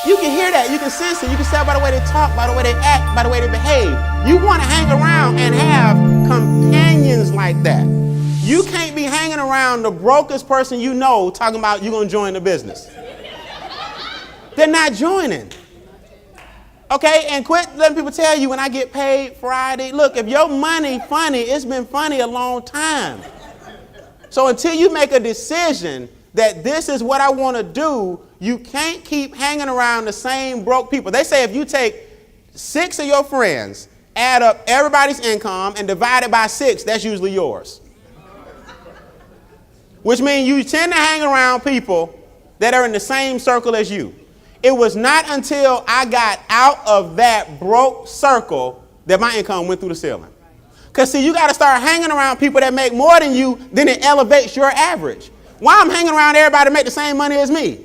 You can hear that. You can sense it. You can tell by the way they talk, by the way they act, by the way they behave. You want to hang around and have companions like that. You can't be hanging around the brokest person you know talking about you're going to join the business. They're not joining. Okay, and quit letting people tell you when I get paid Friday. Look, if your money funny, it's been funny a long time. So until you make a decision that this is what I want to do, you can't keep hanging around the same broke people. They say if you take 6 of your friends, add up everybody's income and divide it by 6, that's usually yours. Which means you tend to hang around people that are in the same circle as you. It was not until I got out of that broke circle that my income went through the ceiling. Because, see, you got to start hanging around people that make more than you, then it elevates your average. Why I'm hanging around everybody to make the same money as me?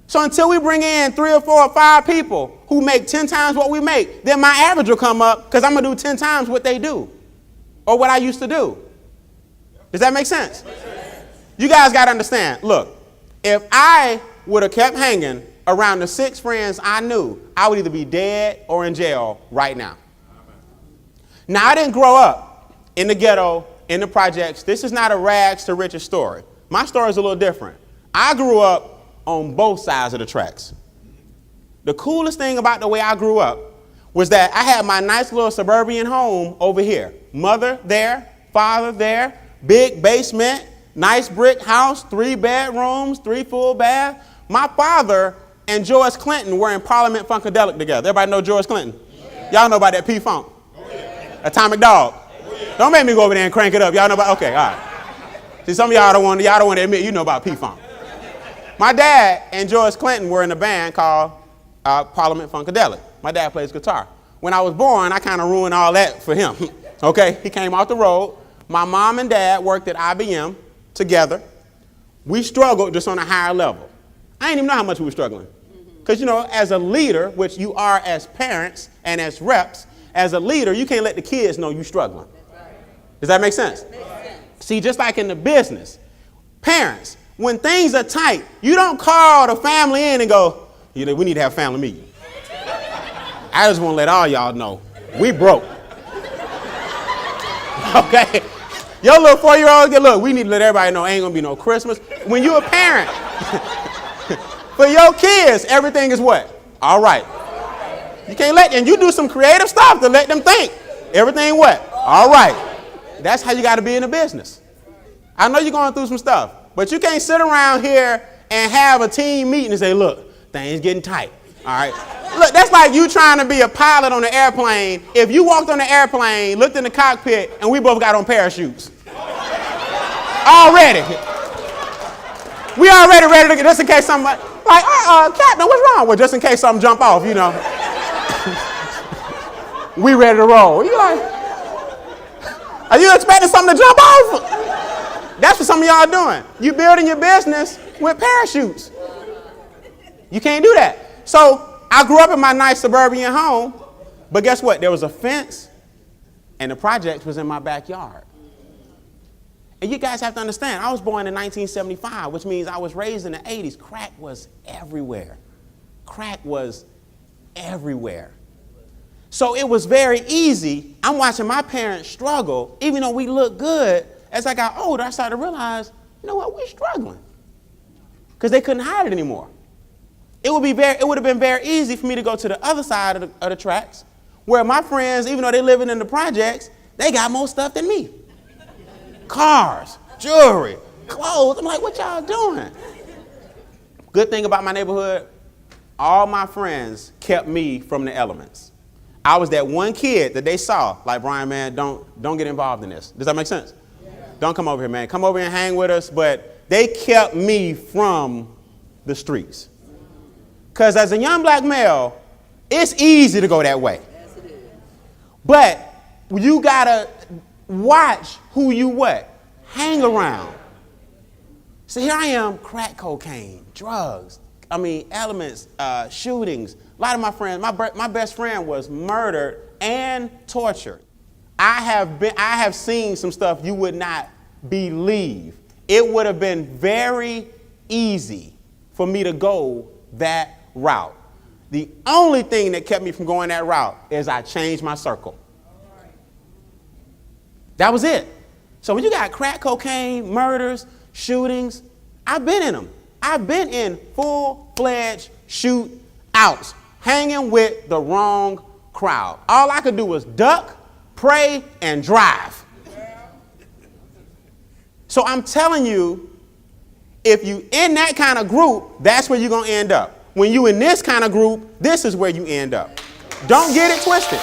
So until we bring in 3 or 4 or 5 people who make 10 times what we make, then my average will come up because I'm going to do 10 times what they do or what I used to do. Does that make sense? You guys got to understand. Look, if I would have kept hanging around the 6 friends I knew, I would either be dead or in jail right now. Now, I didn't grow up in the ghetto, in the projects. This is not a rags to riches story. My story is a little different. I grew up on both sides of the tracks. The coolest thing about the way I grew up was that I had my nice little suburban home over here. Mother there, father there, big basement, nice brick house, 3 bedrooms, 3 full baths. My father and George Clinton were in Parliament Funkadelic together. Everybody know George Clinton? Y'all know about that P-Funk? Atomic Dog. Don't make me go over there and crank it up. Y'all know about, okay, all right. See, some of y'all don't want to admit you know about P-Funk. My dad and George Clinton were in a band called Parliament Funkadelic. My dad plays guitar. When I was born, I kind of ruined all that for him. Okay, he came off the road. My mom and dad worked at IBM together. We struggled just on a higher level. I didn't even know how much we were struggling. Because, you know, as a leader, which you are as parents and as reps, as a leader, you can't let the kids know you're struggling. Does that make sense? See, just like in the business, parents, when things are tight, you don't call the family in and go, you know, we need to have a family meeting. I just want to let all y'all know, we broke. Okay? Your little 4-year-old, look, we need to let everybody know ain't going to be no Christmas. When you're a parent, for your kids, everything is what? All right. You can't and you do some creative stuff to let them think. Everything what? All right. That's how you got to be in the business. I know you're going through some stuff, but you can't sit around here and have a team meeting and say, look, things getting tight. All right. Look, that's like you trying to be a pilot on an airplane. If you walked on the airplane, looked in the cockpit, and we both got on parachutes. Already. We already ready to get, just in case somebody, like, Captain, what's wrong? Well, just in case something jump off, you know. We ready to roll. You like, are you expecting something to jump off? That's what some of y'all doing. You building your business with parachutes. You can't do that. So I grew up in my nice suburban home, but guess what? There was a fence, and the project was in my backyard. And you guys have to understand, I was born in 1975, which means I was raised in the 80s. Crack was everywhere. Crack was everywhere. So it was very easy. I'm watching my parents struggle, even though we look good. As I got older, I started to realize, you know what, we're struggling. Because they couldn't hide it anymore. It would have been very easy for me to go to the other side of the tracks, where my friends, even though they're living in the projects, they got more stuff than me. Cars, jewelry, clothes. I'm like, what y'all doing? Good thing about my neighborhood, all my friends kept me from the elements. I was that one kid that they saw, like, Brian, man, don't get involved in this. Does that make sense? Yeah. Don't come over here, man. Come over here and hang with us. But they kept me from the streets. Because as a young black male, it's easy to go that way. Yes, it is. But you got to watch who you what? Hang around. So here I am, crack cocaine, drugs, elements, shootings. A lot of my friends, my best friend was murdered and tortured. I have seen some stuff you would not believe. It would have been very easy for me to go that route. The only thing that kept me from going that route is I changed my circle. That was it. So when you got crack cocaine, murders, shootings, I've been in them. I've been in full-fledged shootouts, hanging with the wrong crowd. All I could do was duck, pray, and drive. So I'm telling you, if you in that kind of group, that's where you're going to end up. When you in this kind of group, this is where you end up. Don't get it twisted.